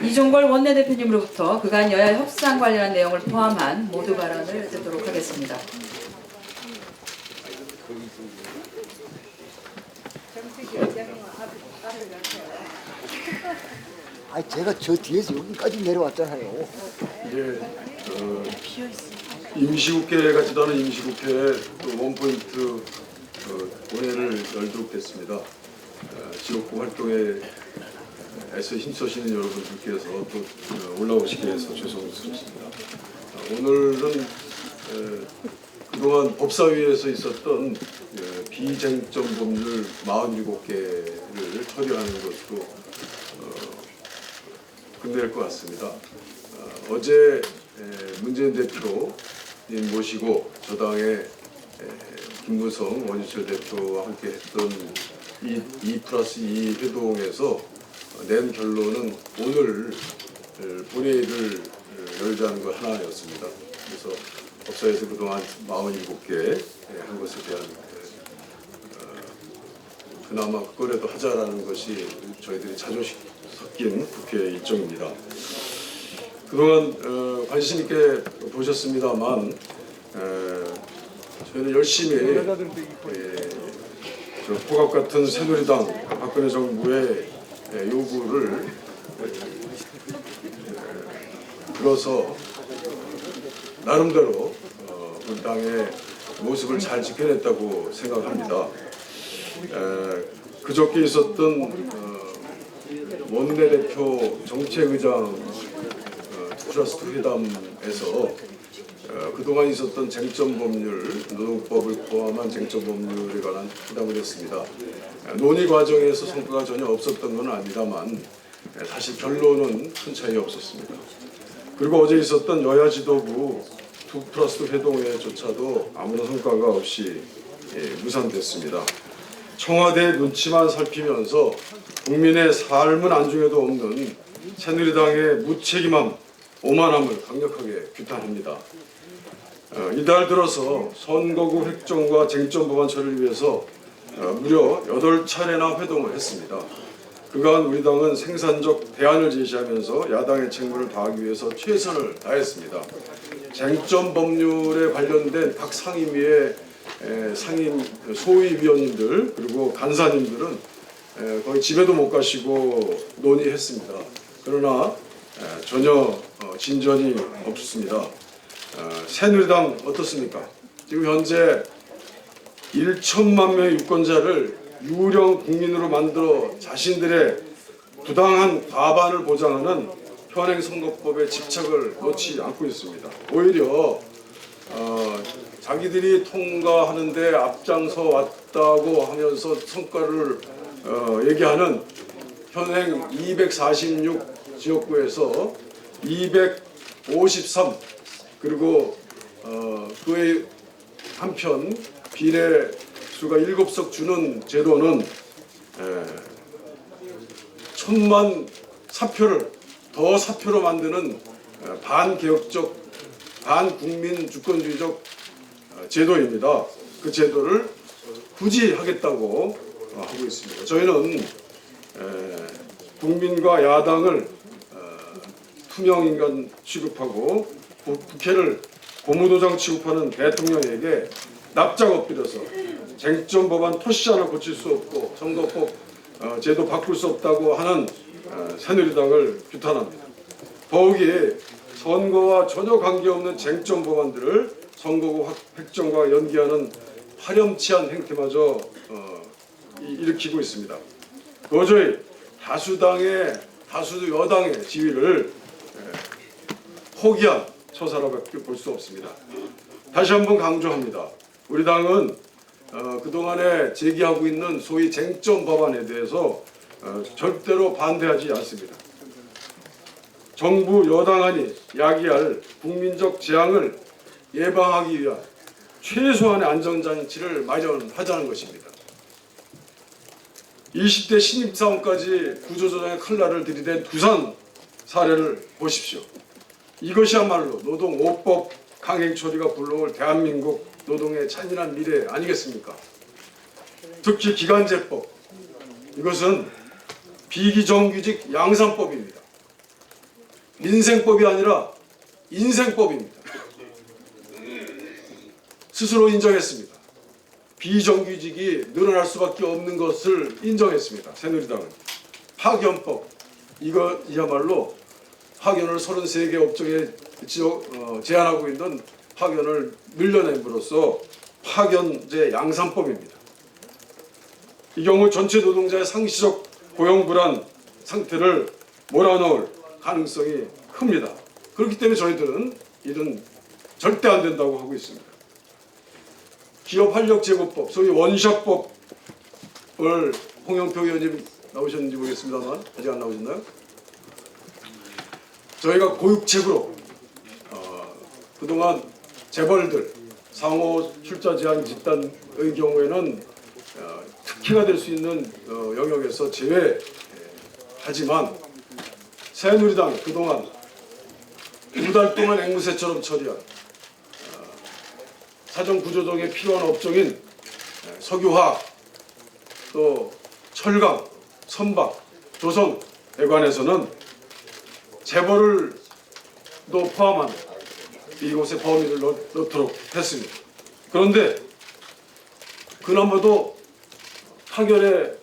이종걸 원내대표님으로부터 그간 여야 협상 관련한 내용을 포함한 모두 발언을 듣도록 하겠습니다. 아니 제가 저 뒤에서 여기까지 내려왔잖아요. 이제 임시국회 같지도 않은 임시국회에 또 원포인트 본회의를 열도록 됐습니다. 지역구 활동에서 힘써시는 여러분들께서 또 올라오시게 해서 죄송스럽습니다. 오늘은 그동안 법사위에서 있었던 비쟁점 법률 47개를 처리하는 것으로 끝낼 것 같습니다. 어제 문재인 대표님 모시고 저당의 김무성 원유철 대표와 함께 했던 2+2 회동에서 낸 결론은 오늘 본회의를 열자는 것 하나였습니다. 그래서 법사위에서 그동안 47개 한 것에 대한 그나마 그거라도 하자라는 것이 저희들이 자존심 섞인 국회 일정입니다. 그동안 관심 있게 보셨습니다만 저희는 열심히 저 포갑 같은 새누리당 박근혜 정부의 요구를 들어서 나름대로 우리 당의 모습을 잘 지켜냈다고 생각합니다. 그저께 있었던 원내대표 정책의장 트러스트 회담에서 그동안 있었던 쟁점 법률, 노동법을 포함한 쟁점 법률에 관한 회담을 했습니다. 논의 과정에서 성과가 전혀 없었던 건 아닙니다만 사실 결론은 큰 차이 없었습니다. 그리고 어제 있었던 여야 지도부 2+2 회동회조차도 아무런 성과가 없이 무산됐습니다. 청와대 눈치만 살피면서 국민의 삶은 안중에도 없는 새누리당의 무책임함, 오만함을 강력하게 규탄합니다. 이달 들어서 선거구 획정과 쟁점 법안 처리를 위해서 무려 8차례나 회동을 했습니다. 그간 우리 당은 생산적 대안을 제시하면서 야당의 책무를 다하기 위해서 최선을 다했습니다. 쟁점 법률에 관련된 각 상임위의 상임 소위위원님들 그리고 간사님들은 거의 집에도 못 가시고 논의했습니다. 그러나 전혀 진전이 없습니다. 새누리당 어떻습니까? 지금 현재 1천만 명의 유권자를 유령 국민으로 만들어 자신들의 부당한 과반을 보장하는 현행선거법에 집착을 놓지 않고 있습니다. 오히려 자기들이 통과하는데 앞장서 왔다고 하면서 성과를 얘기하는 현행 246 지역구에서 253 그리고 그의 한편 비례수가 7석 주는 제도는 1000만 사표를 더 사표로 만드는 반개혁적 반국민 주권주의적 제도입니다. 그 제도를 굳이 하겠다고 하고 있습니다. 저희는 국민과 야당을 투명인간 취급하고 국회를 고무도장 취급하는 대통령에게 납작 엎드려서 쟁점 법안 토시 하나 고칠 수 없고 선거법 제도 바꿀 수 없다고 하는 새누리당을 규탄합니다. 더욱이 선거와 전혀 관계없는 쟁점 법안들을 선거구 획정과 연기하는 파렴치한 행태마저 일으키고 있습니다. 도저히 다수 여당의 지위를 포기한 처사라밖에 볼 수 없습니다. 다시 한번 강조합니다. 우리 당은 그동안에 제기하고 있는 소위 쟁점 법안에 대해서 절대로 반대하지 않습니다. 정부 여당안이 야기할 국민적 재앙을 예방하기 위한 최소한의 안전장치를 마련하자는 것입니다. 20대 신입사원까지 구조조정의 칼날을 들이댄 두산 사례를 보십시오. 이것이야말로 노동 5법 강행 처리가 불러올 대한민국 노동의 잔인한 미래 아니겠습니까? 특히 기간제법, 이것은 비기정규직 양산법입니다. 민생법이 아니라 인생법입니다. 스스로 인정했습니다. 비정규직이 늘어날 수밖에 없는 것을 인정했습니다. 새누리당은 파견법, 이거야말로 파견을 33개 업종에 제한하고 있는 파견을 늘려냄으로써 파견제 양산법입니다. 이 경우 전체 노동자의 상시적 고용 불안 상태를 몰아넣을 가능성이 큽니다. 그렇기 때문에 저희들은 이런 절대 안 된다고 하고 있습니다. 기업 활력 제고법, 소위 원샷법을 홍영표 의원님 나오셨는지 모르겠습니다만 아직 안 나오셨나요? 저희가 고육책으로 그동안 재벌들 상호 출자 제한 집단의 경우에는 특혜가 될 수 있는 영역에서 제외하지만 새누리당이 그동안 2달 동안 앵무새처럼 처리한 사정 구조조정에 필요한 업종인 석유화학, 또 철강, 선박, 조선, 대관에서는 재벌을 또 포함한 이곳에 범위를 넣도록 했습니다. 그런데 그나마도 타결에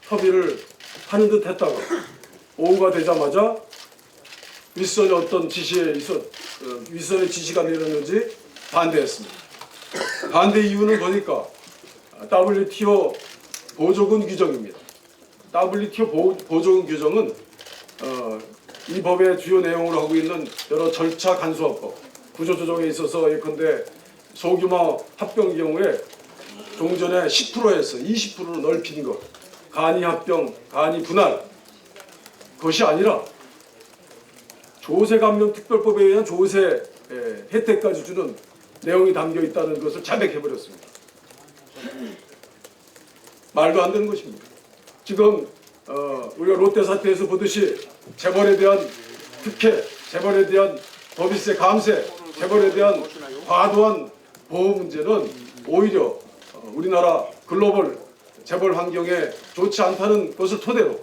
협의를 하는 듯 했다가 오후가 되자마자 윗선의 어떤 지시에 윗선의 지시가 내렸는지 반대했습니다. 반대 이유는 보니까 WTO 보조금 규정입니다. WTO 보조금 규정은 이 법의 주요 내용으로 하고 있는 여러 절차 간소화법, 구조조정에 있어서 예컨대 소규모 합병 경우에 종전에 10%에서 20%로 넓힌 것, 간이 합병, 간이 분할, 그것이 아니라 조세감면특별법에 의한 조세 혜택까지 주는 내용이 담겨 있다는 것을 자백해버렸습니다. 말도 안 되는 것입니다. 지금 우리가 롯데 사태에서 보듯이 재벌에 대한 특혜, 재벌에 대한 법인세 감세, 재벌에 대한 과도한 보호 문제는 오히려 우리나라 글로벌 재벌 환경에 좋지 않다는 것을 토대로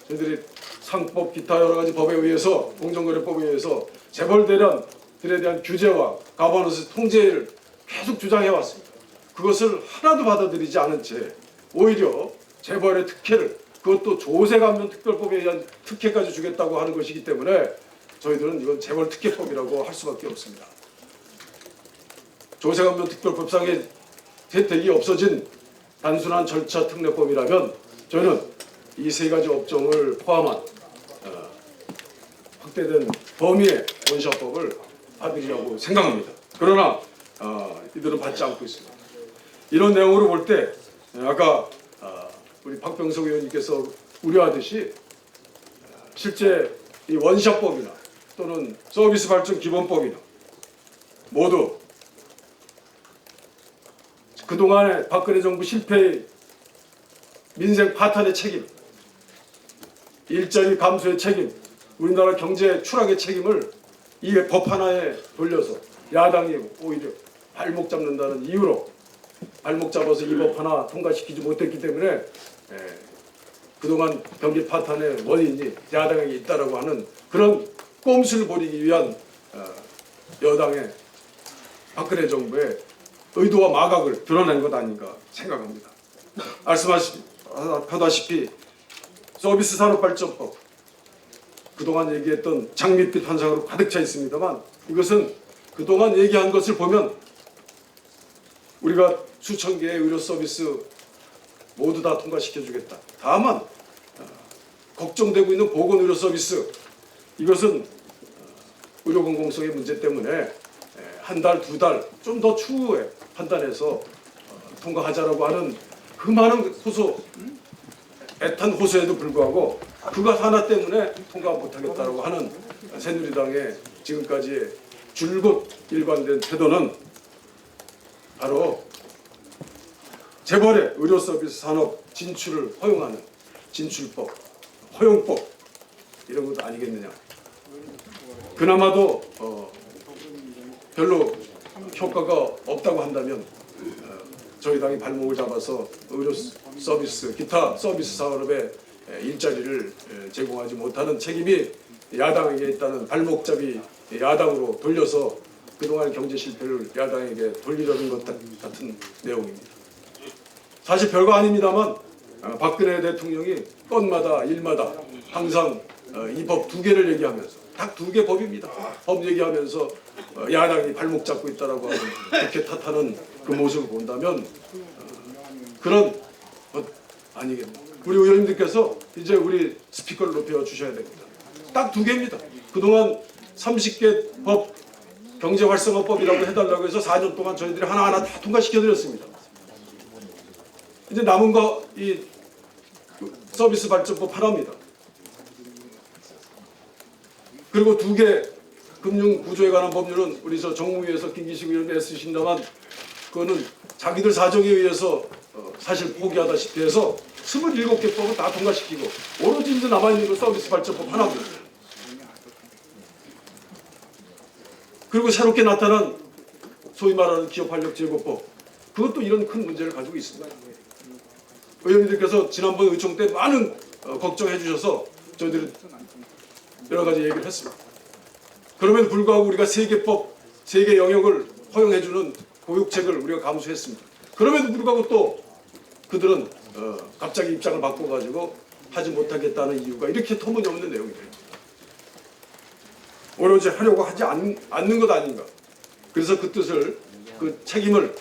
저희들이 상법 기타 여러 가지 법에 의해서 공정거래법에 의해서 재벌들에 대한 규제와 가버넌스 통제를 계속 주장해 왔습니다. 그것을 하나도 받아들이지 않은 채 오히려 재벌의 특혜를 그것도 조세감면특별법에 의한 특혜까지 주겠다고 하는 것이기 때문에 저희들은 이건 재벌특혜법이라고 할 수밖에 없습니다. 조세감면특별법상의 혜택이 없어진 단순한 절차 특례법이라면 저는 이 세 가지 업종을 포함한 확대된 범위의 원샷법을 받으리라고 생각합니다. 그러나 이들은 받지 않고 있습니다. 이런 내용으로 볼 때 아까 우리 박병석 의원님께서 우려하듯이 실제 이 원샷법이나 또는 서비스 발전 기본법이나 모두 그동안의 박근혜 정부 실패의 민생 파탄의 책임, 일자리 감소의 책임, 우리나라 경제 추락의 책임을 이 법 하나에 돌려서 야당이 오히려 발목 잡는다는 이유로 발목 잡아서 이 법 하나 통과시키지 못했기 때문에 그동안 경기 파탄의 원인이 야당에게 있다라고 하는 그런 꼼수를 부리기 위한 여당의 박근혜 정부의 의도와 마각을 드러낸 것 아닌가 생각합니다. 말씀하다시피 서비스 산업발전법 그동안 얘기했던 장밋빛 환상으로 가득 차 있습니다만 이것은 그동안 얘기한 것을 보면 우리가 수천 개의 의료 서비스 모두 다 통과시켜주겠다. 다만 걱정되고 있는 보건의료 서비스 이것은 의료 공공성의 문제 때문에 한 달, 두 달 좀 더 추후에 판단해서 통과하자라고 하는 그 많은 호소, 애탄 호소에도 불구하고 그것 하나 때문에 통과 못하겠다라고 하는 새누리당의 지금까지의 줄곧 일관된 태도는 바로 재벌의 의료 서비스 산업 진출을 허용하는 진출법, 허용법 이런 것도 아니겠느냐. 그나마도 별로 효과가 없다고 한다면 저희 당이 발목을 잡아서 의료 서비스, 기타 서비스 산업에 일자리를 제공하지 못하는 책임이 야당에게 있다는 발목잡이 야당으로 돌려서 그동안 경제 실패를 야당에게 돌리려는 것 같은 내용입니다. 사실 별거 아닙니다만 박근혜 대통령이 건마다 일마다 항상 이 법 두 개를 얘기하면서 딱 두 개 법입니다. 법 얘기하면서 야당이 발목 잡고 있다라고 하는 그렇게 탓하는 그 모습을 본다면 그런 것 아니겠나. 우리 의원님들께서 이제 우리 스피커를 높여 주셔야 됩니다. 딱 두 개입니다. 그동안 30개 법 경제활성화법이라고 해달라고 해서 4년 동안 저희들이 하나하나 다 통과시켜드렸습니다. 이제 남은 거 이 서비스 발전법 하나입니다. 그리고 두 개 금융 구조에 관한 법률은 우리 저 정무위에서 김기식 의원이 애쓰신다만 그거는 자기들 사정에 의해서 사실 포기하다시피 해서 27개 법을 다 통과시키고 오로지 이제 남아있는 거 서비스 발전법 하나입니다. 그리고 새롭게 나타난 소위 말하는 기업활력제고법 그것도 이런 큰 문제를 가지고 있습니다. 의원님들께서 지난번 의총 때 많은 걱정해 주셔서 저희들이 여러 가지 얘기를 했습니다. 그럼에도 불구하고 우리가 세계법, 세계 영역을 허용해 주는 고육책을 우리가 감수했습니다. 그럼에도 불구하고 또 그들은 갑자기 입장을 바꿔가지고 하지 못하겠다는 이유가 이렇게 터무니없는 내용이에요. 오로지 하려고 하지 않는 것 아닌가. 그래서 그 뜻을, 그 책임을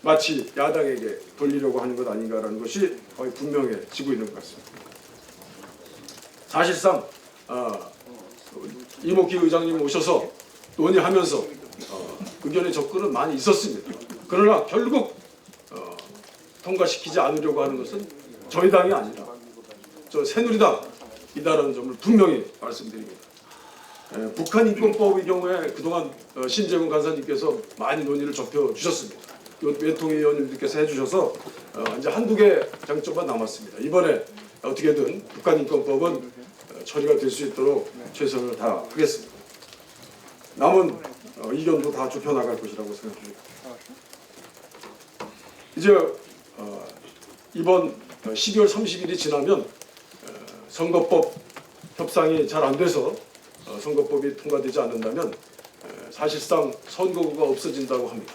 마치 야당에게 돌리려고 하는 것 아닌가라는 것이 거의 분명해지고 있는 것 같습니다. 사실상 이목기 의장님 오셔서 논의하면서 의견의 접근은 많이 있었습니다. 그러나 결국 통과시키지 않으려고 하는 것은 저희 당이 아니라 저 새누리당이다라는 점을 분명히 말씀드립니다. 북한 인권법의 경우에 그동안 신재gun 간사님께서 많이 논의를 좁혀주셨습니다. 외통위 의원님들께서 해주셔서 이제 한두 개 장점만 남았습니다. 이번에 어떻게든 북한 인권법은 처리가 될 수 있도록 최선을 다하겠습니다. 남은 이견도 다 좁혀나갈 것이라고 생각합니다. 이제 이번 12월 30일이 지나면 선거법 협상이 잘 안 돼서 선거법이 통과되지 않는다면 사실상 선거구가 없어진다고 합니다.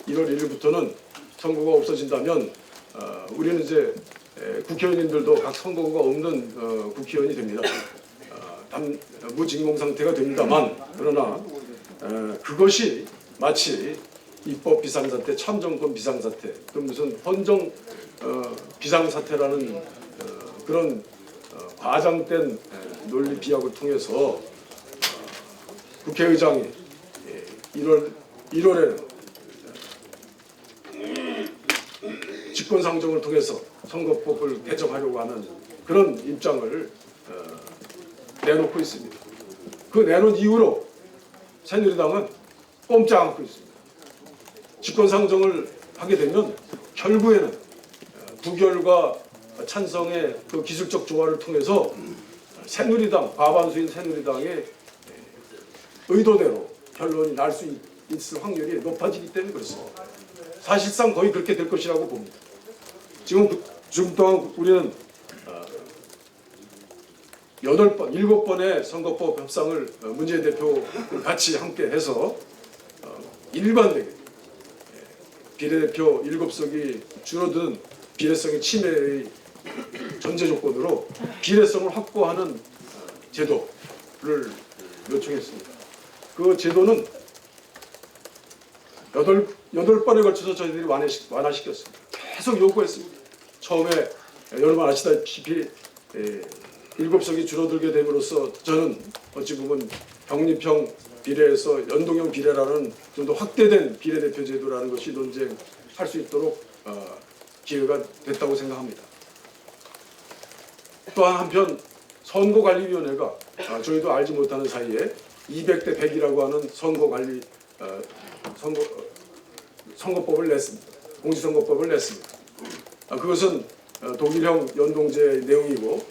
1월 1일부터는 선거가 없어진다면 우리는 이제 국회의원님들도 각 선거구가 없는 국회의원이 됩니다. 무진공 상태가 됩니다만 그러나 그것이 마치 입법 비상사태, 참정권 비상사태, 또 무슨 헌정 비상사태라는 그런 과장된 논리 비약을 통해서 국회의장이 1월에는 직권상정을 통해서 선거법을 개정하려고 하는 그런 입장을 내놓고 있습니다. 그 내놓은 이후로 새누리당은 꼼짝 않고 있습니다. 직권상정을 하게 되면 결국에는 부결과 찬성의 그 기술적 조화를 통해서 새누리당, 과반수인 새누리당의 의도대로 결론이 날 수 있을 확률이 높아지기 때문에 그렇습니다. 사실상 거의 그렇게 될 것이라고 봅니다. 지금 동안 우리는 7번의 선거법 협상을 문재인 대표 같이 함께 해서 일관되게 비례대표 7석이 줄어드는 비례성의 침해의 전제 조건으로 비례성을 확보하는 제도를 요청했습니다. 그 제도는 8번에 걸쳐서 저희들이 완화시켰습니다. 계속 요구했습니다. 처음에 여러분 아시다시피 7석이 줄어들게 됨으로써 저는 어찌 보면 병립형 비례에서 연동형 비례라는 좀 더 확대된 비례대표 제도라는 것이 논쟁할 수 있도록 기회가 됐다고 생각합니다. 또한 한편 선거관리위원회가 저희도 알지 못하는 사이에 200대 100이라고 하는 선거법을 냈습니다. 공직선거법을 냈습니다. 그것은 독일형 연동제 내용이고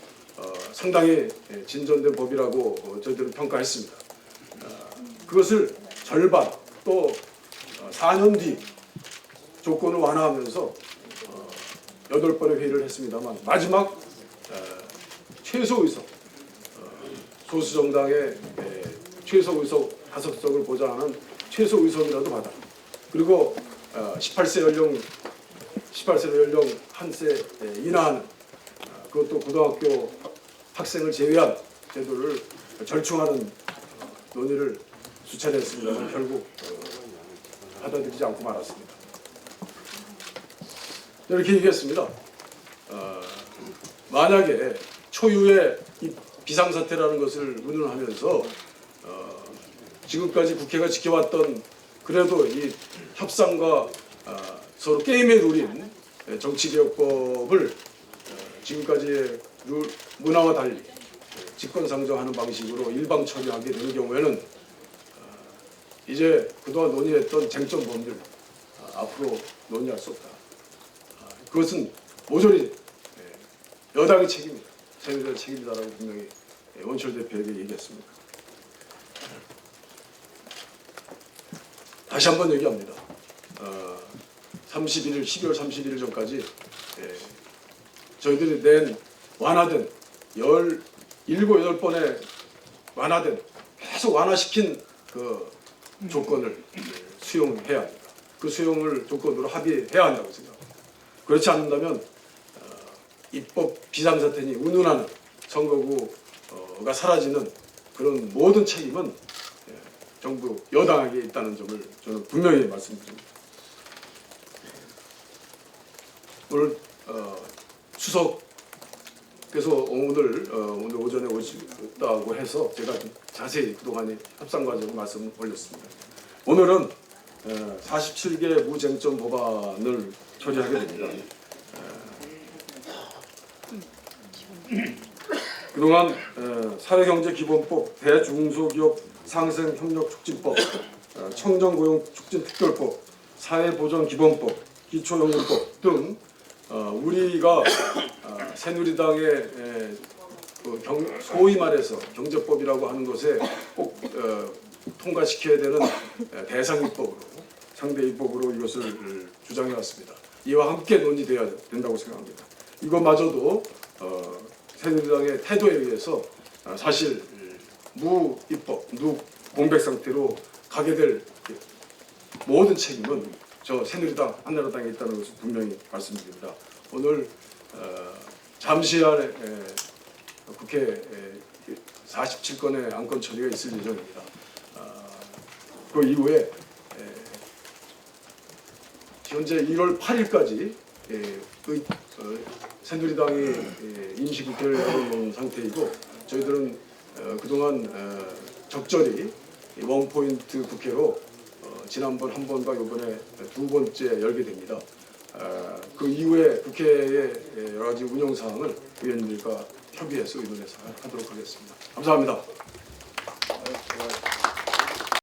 상당히 진전된 법이라고 저희들은 평가했습니다. 그것을 절반 또 4년 뒤 조건을 완화하면서 8번의 회의를 했습니다만 마지막 최소 의석 소수 정당의 최소 의석 5석을 보장하는 최소 의석이라도 받아. 그리고 18세 연령 1세 이하는 그것도 고등학교 학생을 제외한 제도를 절충하는 논의를 수차례 했습니다만 결국 받아들이지 않고 말았습니다. 이렇게 얘기했습니다. 만약에 초유의 이 비상사태라는 것을 운운하면서 지금까지 국회가 지켜왔던 그래도 이 협상과 서로 게임에 누린 정치개혁법을 지금까지의 문화와 달리 직권상정하는 방식으로 일방 처리하게 되는 경우에는 이제 그동안 논의했던 쟁점 범위를 앞으로 논의할 수 없다. 그것은 모조리 여당의 책임이다. 새누리당의 책임이다라고 분명히 원철 대표에게 얘기했습니다. 다시 한번 얘기합니다. 12월 31일 전까지 저희들이 낸 완화된 17, 8번의 완화된 계속 완화시킨 그 조건을 수용해야 합니다. 그 수용을 조건으로 합의해야 한다고 생각합니다. 그렇지 않는다면 입법 비상사태니 운운하는 선거구가 사라지는 그런 모든 책임은 정부 여당에게 있다는 점을 저는 분명히 말씀드립니다. 오늘 추석께서 오늘 오전에 오셨다고 해서 제가 좀 자세히 그동안의 협상 과정을 말씀 올렸습니다. 오늘은 47개 무쟁점 법안을 처리하게 됩니다. 그동안 사회경제기본법, 대중소기업 상생협력촉진법, 청정고용촉진특별법, 사회보전기본법, 기초연금법 등 우리가 새누리당의 소위 말해서 경제법이라고 하는 것에 꼭 통과시켜야 되는 대상 입법으로 상대 입법으로 이것을 주장해 왔습니다. 이와 함께 논의돼야 된다고 생각합니다. 이것마저도 새누리당의 태도에 의해서 사실 무입법, 무공백 상태로 가게 될 모든 책임은 저 새누리당, 한나라당에 있다는 것을 분명히 말씀드립니다. 오늘 잠시 안에 국회 47건의 안건 처리가 있을 예정입니다. 그 이후에 현재 1월 8일까지 새누리당이 임시국회를 열어놓은 상태이고 저희들은 그동안 적절히 원포인트 국회로 지난번 한 번과 이번에 2번째 열게 됩니다. 그 이후에 국회의 여러 가지 운영 사항을 의원님들과 협의해서 의논해서 하도록 하겠습니다. 감사합니다.